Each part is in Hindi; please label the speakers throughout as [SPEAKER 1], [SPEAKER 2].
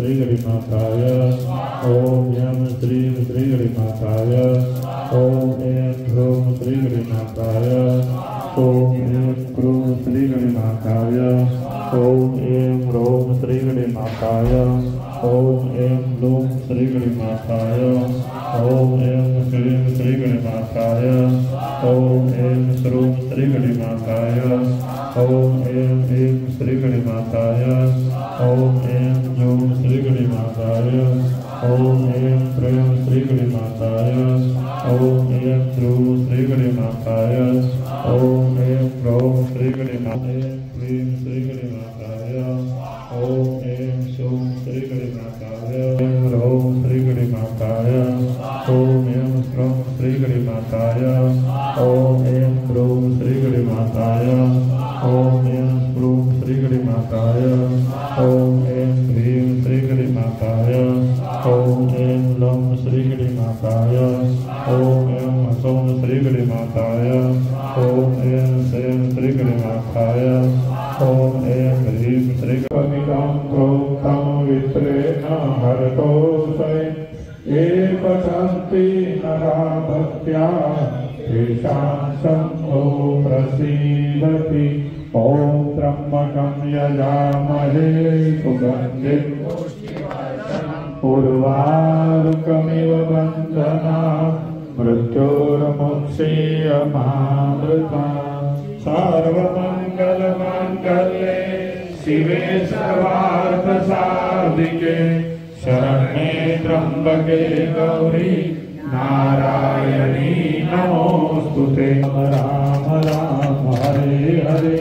[SPEAKER 1] श्रीगणिमाताय ओम यम श्रीं श्रीगणिमाताय ओम ऐं ह्रूं श्रीगणिमाताय ओम ऐं क्रूं श्रीगणिमाताय ओम ऐं ह्रूं श्रीगणिमाताय ओम ऐं लूं श्रीगणिमाताय ओम ऐं श्रीं श्रीगणिमाताय ओम ऐं श्रूं श्रीगणिमाताय ओम ऐं ह्रीं श्रीगणिमाताय ओम ऐं जूं श्रीगणिमाताय ओम ऐं ह्रीं श्रीगणिमाताय ओम ऐं ध्रूं श्रीगणिमाताय ओम ऐं ह्रौं श्रीगणिमाताय क्लीं श्रीगणिमाताय ओम ऐं शूं श्रीगणिमाताय ऐं ह्रौं श्रीगणिमाताय ओम ऐं श्रौं श्रीगणिमाताय ओम ऐं ह्रूं श्रीगणिमाताय ओम ऐं स्प्रूं श्रीगणिमाताय ओम ऐं ह्रीं श्रीगणिमाताय ओम ऐं लौं श्रीगणिमाताय ओम ऐं ह्सौं श्रीगणिमाताय ओम ऐं शैं श्रीगणिमाताय ओम ऐं ह्रीं श्रीगणितं प्रोक्तं विप्रेण हरतोषे ये पठन्ति नरा भक्त्या तेषां शम्भो प्रसीदति ओम त्र्यम्बकं यजामहे सुगन्धिं उर्वारुकमिव बन्धनान् मृत्योर्मुक्षीयमामृतात् सर्वमङ्गलमाङ्गल्ये शिवे सर्वार्थसाधिके शरण्ये त्र्यम्बके गौरी नारायणी नमोस्तुते। राम राम हरे हरे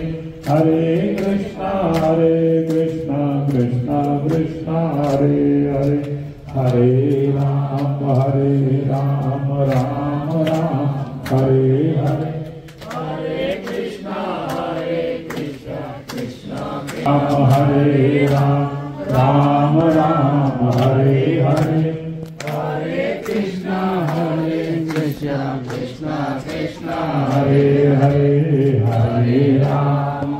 [SPEAKER 1] हरे कृष्णा कृष्णा कृष्णा हरे हरे हरे राम राम राम हरे हरे हरे कृष्णा कृष्णा कृष्णा हरे राम राम हरे हरे हरे कृष्णा कृष्णा कृष्णा हरे हरे हरे राम